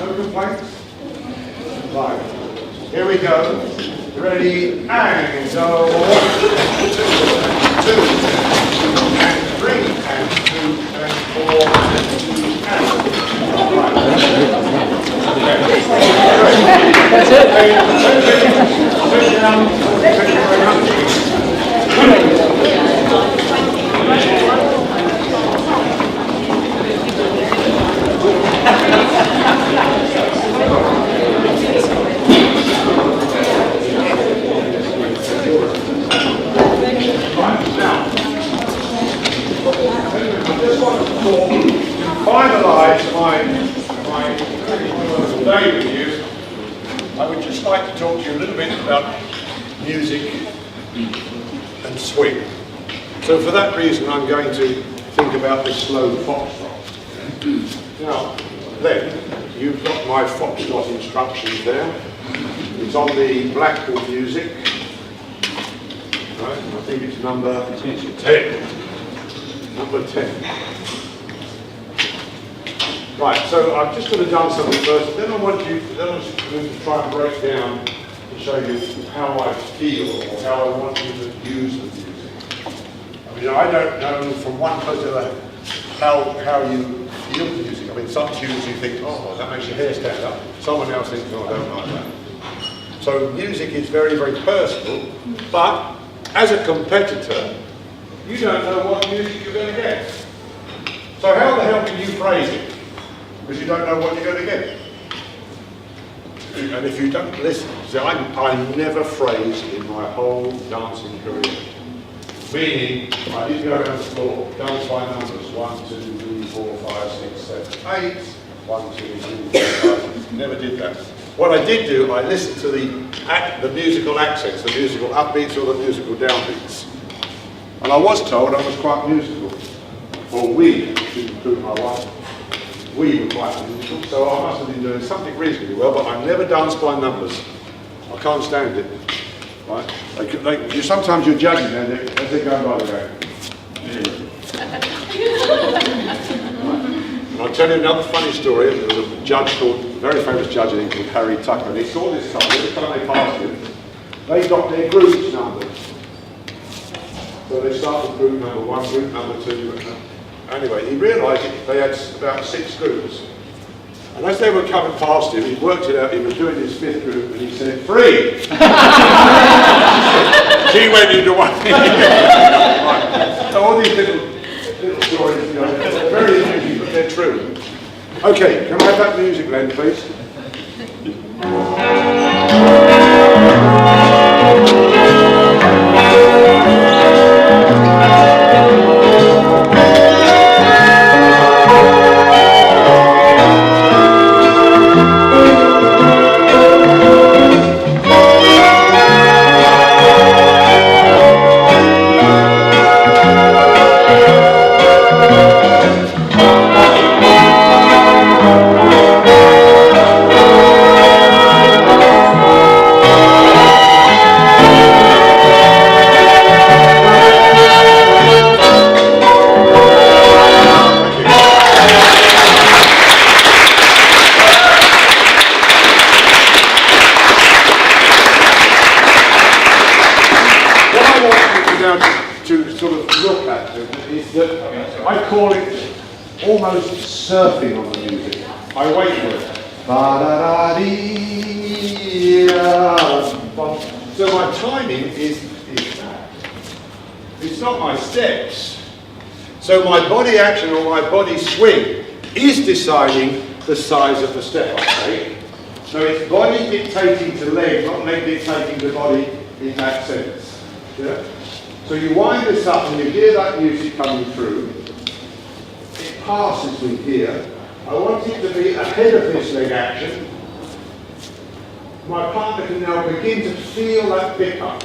No complaints? Right. Here we go. Ready, and go. 1, 2, and 3, and 2, and 4, and 2, and right. That's it. Sit down. Thank you very much. Finalise my day with you, I would just like to talk to you a little bit about music and swing. So for that reason I'm going to think about this slow foxtrot. Now then, you've got my foxtrot instructions there. It's on the Blackboard music. Right, I think it's number 10. Number 10. Right, so I've just got to dance something first, then I want to try and break down and show you how I feel or how I want you to use the music. I mean, I don't know from one person to another how you feel the music. I mean, some tunes you think, oh, that makes your hair stand up. Someone else thinks, oh, I don't like that. So music is very, very personal, but as a competitor, you don't know what music you're going to get. So how the hell can you phrase it? Because you don't know what you're going to get. And if you don't listen, see, I never phrased in my whole dancing career. Meaning, I didn't go around the floor, dance by numbers, 1, 2, 3, 4, 5, 6, 7, 8, 1, 2, 3, 4, 5, never did that. What I did do, I listened to the musical accents, the musical upbeats or the musical downbeats. And I was told I was quite musical. Or we, to include my wife. We were quite musical, so I must have been doing something reasonably well, but I've never danced by numbers. I can't stand it. Right? Sometimes you're judging them as they go by the way. And I'll tell you another funny story. There was a judge called, a very famous judge in England called Harry Tucker, and he saw this couple, every time they passed him, they got their groups numbers. So they start with group number 1, group number 2, anyway, he realised they had about 6 groups. And as they were coming past him, he worked it out, he was doing his 5th group, and he said, 3! She went into 1. Right. So all these little stories, you know, they're very amusing, but they're true. Okay, can I have that music then, please? I call it almost surfing on the music. I wait for it. So my timing is that. It's not my steps. So my body action or my body swing is deciding the size of the step I take. So it's body dictating to leg, not leg dictating to body in that sense. Yeah? So you wind this up and you hear that music coming through. It passes me here. I want it to be ahead of this leg action. My partner can now begin to feel that pickup.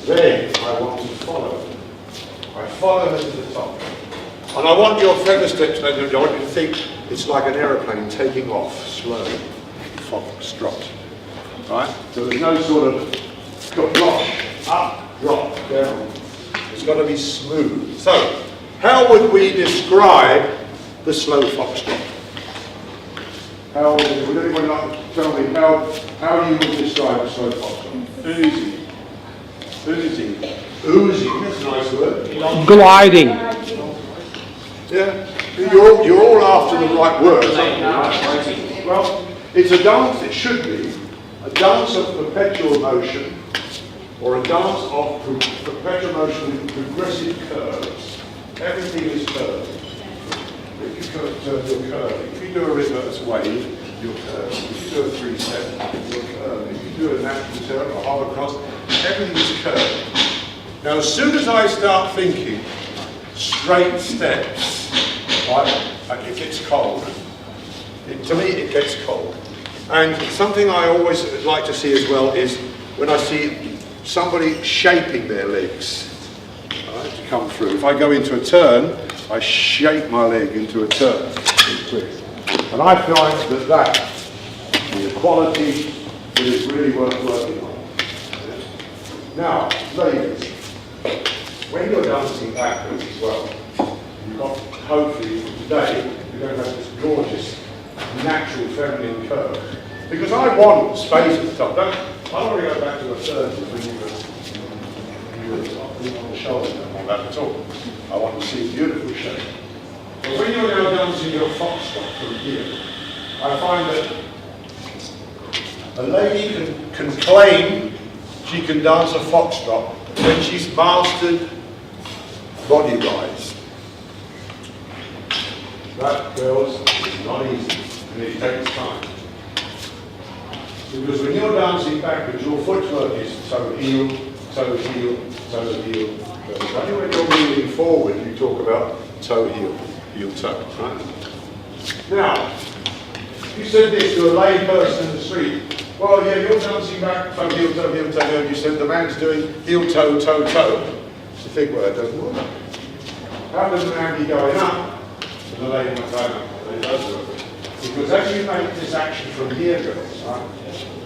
Then I want to follow. I follow them to the top. And I want your feather steps, I want you to think it's like an aeroplane taking off slowly. Foxtrot. Right? So there's no sort of drop, up, drop, down. It's got to be smooth. So, how would we describe the slow foxtrot? How would anyone like to tell me how you would describe a slow foxtrot? Oozing. Oozing. Oozing, that's a nice word. Gliding. Yeah. You're all after the right words, aren't you? Well, it's a dance, it should be, a dance of perpetual motion, or a dance of perpetual motion with progressive curves. Everything is curved. If you turn, you're curving. If you do a reverse wave, you're curving. If you do a 3-step, you're curving. If you do a natural turn or hover cross, everything is curved. Now, as soon as I start thinking straight steps, right, it gets cold. To me, it gets cold. And something I always like to see as well is when I see somebody shaping their legs, right, to come through. If I go into a turn, I shape my leg into a turn. And I find that is a quality that is really worth working on. Now, ladies, when you're dancing backwards as well, you've got, hopefully today, you're going to have this gorgeous, natural feminine curve. Because I want space at the top. I don't want to go back to a 30 when you were on the shoulder and all that at all. I want to see a beautiful shape. But when you're now dancing your foxtrot from here, I find that a lady can claim she can dance a foxtrot when she's mastered body rise. That, girls, is not easy, and it takes time. Because when you're dancing backwards, your footwork is toe heel, toe heel, toe heel. Only when you're moving forward, you talk about toe heel, heel toe. Right? Now, you said this to a lay person in the street. Well, yeah, you're dancing back, toe heel, toe heel, toe heel. You said the man's doing heel, toe, toe, toe. You think, well, that doesn't work. How does the man be going up and the lady not going up? It does work. Because as you make this action from here, girls, right?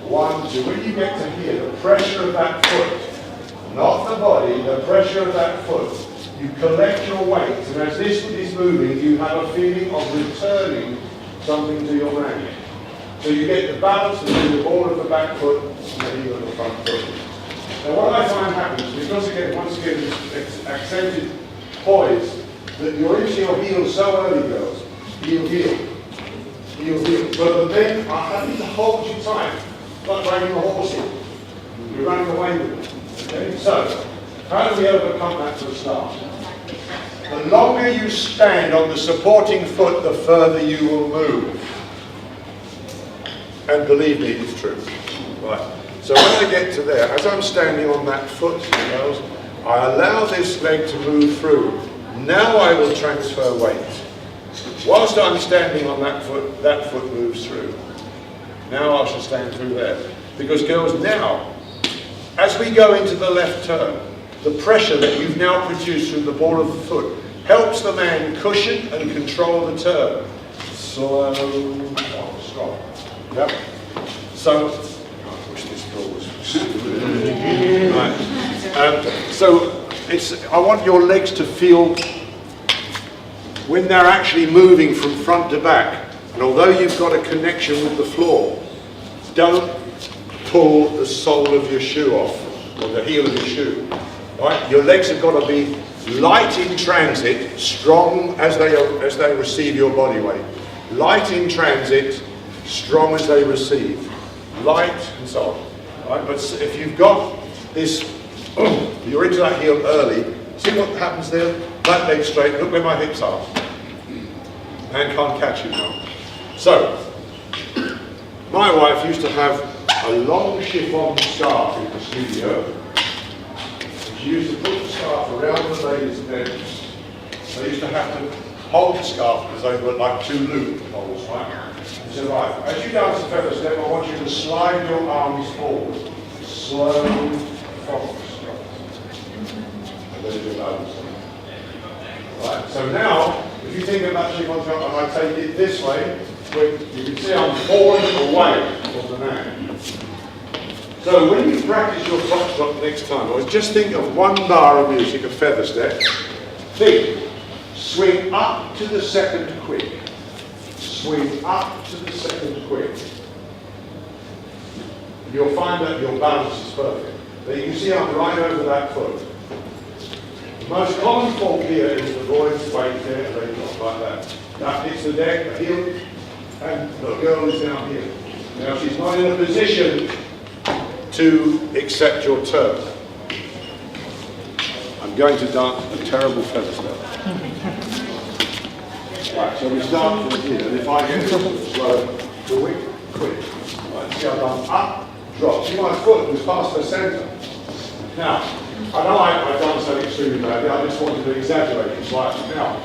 1, 2, when you get to here, the pressure of that foot, not the body, the pressure of that foot, you collect your weight, and as this foot is moving, you have a feeling of returning something to your man. So you get the balance between the ball of the back foot and the heel of the front foot. Now what I find happens, because again, once again, it's accented poise, that you're into your heels so early, girls. Heel, heel. Heel, heel. But the men are having to hold you tight, like riding a horse in. You're running away with it. Okay? So, how do we overcome that to a start? The longer you stand on the supporting foot, the further you will move. And believe me, it's true. Right. So when I get to there, as I'm standing on that foot, girls, I allow this leg to move through. Now I will transfer weight. Whilst I'm standing on that foot moves through. Now I shall stand through there. Because girls, now, as we go into the left turn, the pressure that you've now produced through the ball of the foot helps the man cushion and control the turn. Slow, strong. Yep. So, I'll push this forward. Right. So, I want your legs to feel when they're actually moving from front to back. And although you've got a connection with the floor, don't pull the sole of your shoe off, or the heel of your shoe. Right? Your legs have got to be light in transit, strong as they receive your body weight. Light in transit, strong as they receive. Light and so on. Right? But if you've got this, you're into that heel early, see what happens there? That leg straight, look where my hips are. Man can't catch it now. So, my wife used to have a long chiffon scarf in the studio. She used to put the scarf around the ladies' necks. They used to have to hold the scarf because they were like two loop holes, right? She said, right, as you dance the feather step, I want you to slide your arms forward. Slow, focus. And then you balance. Right, so now, if you think about chiffon scarf and I take it this way, you can see I'm falling away from the man. So when you practice your foxtrot next time, or just think of one bar of music, a feather step, think, swing up to the second quick, swing up to the second quick. You'll find that your balance is perfect. But you can see I'm right over that foot. The most common fault here is the boys weight there, and they drop like that. That hits the deck, the heel, and the girl is down here. Now she's not in a position to accept your turn. I'm going to dance a terrible feather step. Right, so we start from here, and if I get this slow, quick. Right, see I've done up, drop. See my foot was past the centre. Now, I know I've done so extremely badly, I just wanted to exaggerate it slightly. Now,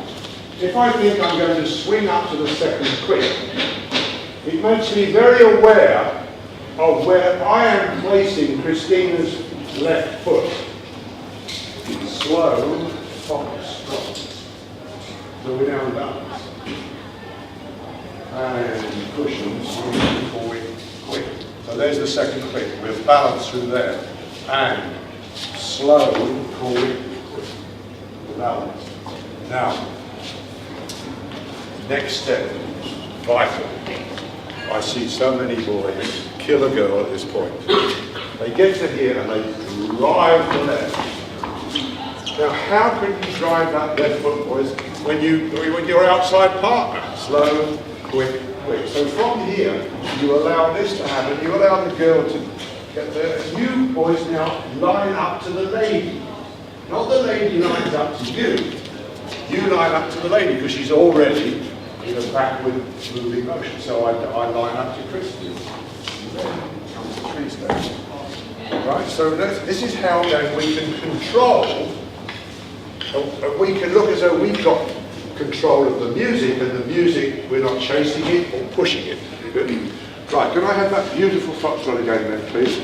if I think I'm going to swing up to the second quick, it makes me very aware of where I am placing Christina's left foot. Slow, focus, drop. So we're down balance. And cushions, swing forward, quick. So there's the second quick, with balance through there. And slow, forward, quick. Balance. Now, next step, vital. I see so many boys kill a girl at this point. They get to here and they drive the left. Now, how can you drive that left foot, boys, when you're outside partner? Slow, quick. So from here, you allow this to happen. You allow the girl to get there. And you boys now line up to the lady. Not the lady lines up to you. You line up to the lady because she's already in a backward moving motion. So I line up to Christy. And then comes the tree stage. Right, so this is how then we can control. We can look as though we've got control of the music, and the music, we're not chasing it or pushing it. Good? Right, can I have that beautiful foxtrot again then, please?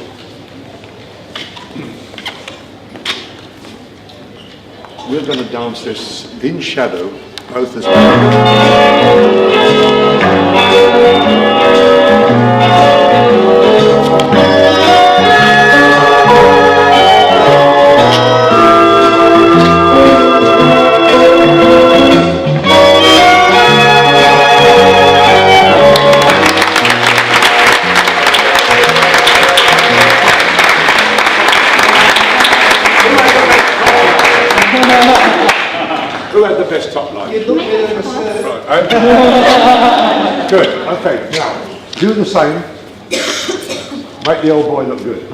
We're going to dance this in shadow, both as well. Who had the best top line? You look better than the right, okay. Good, okay, now, do the same. Make the old boy look good.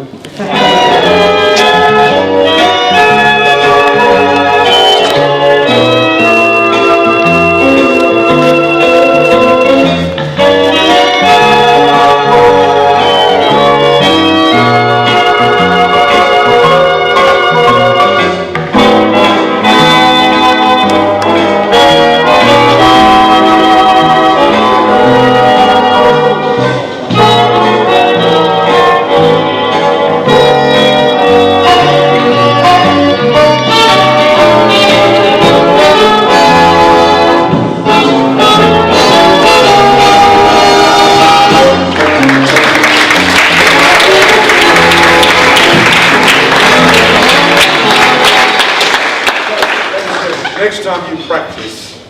Next time you practice,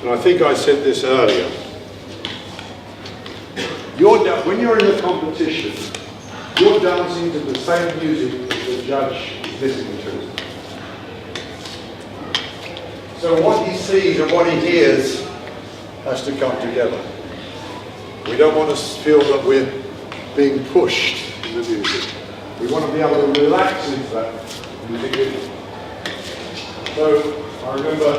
and I think I said this earlier, when you're in a competition, you're dancing to the same music that the judge is listening to. So what he sees and what he hears has to come together. We don't want to feel that we're being pushed in the music. We want to be able to relax into that music. So I remember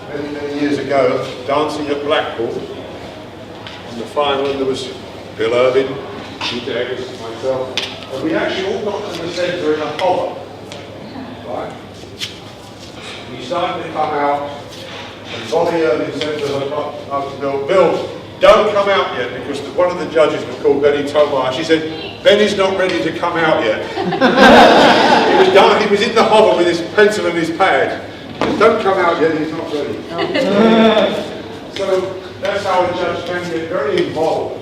many years ago dancing at Blackpool. In the final, there was Bill Irvin, Peter Eggers, myself, and we actually all got to the centre in a hover. Right? We started to come out, and Bonnie Irvin said to Bill, don't come out yet, because one of the judges was called Benny Tomar. She said, Benny's not ready to come out yet. He was in the hover with his pencil and his pad. Don't come out yet, he's not ready. So that's how a judge can get very involved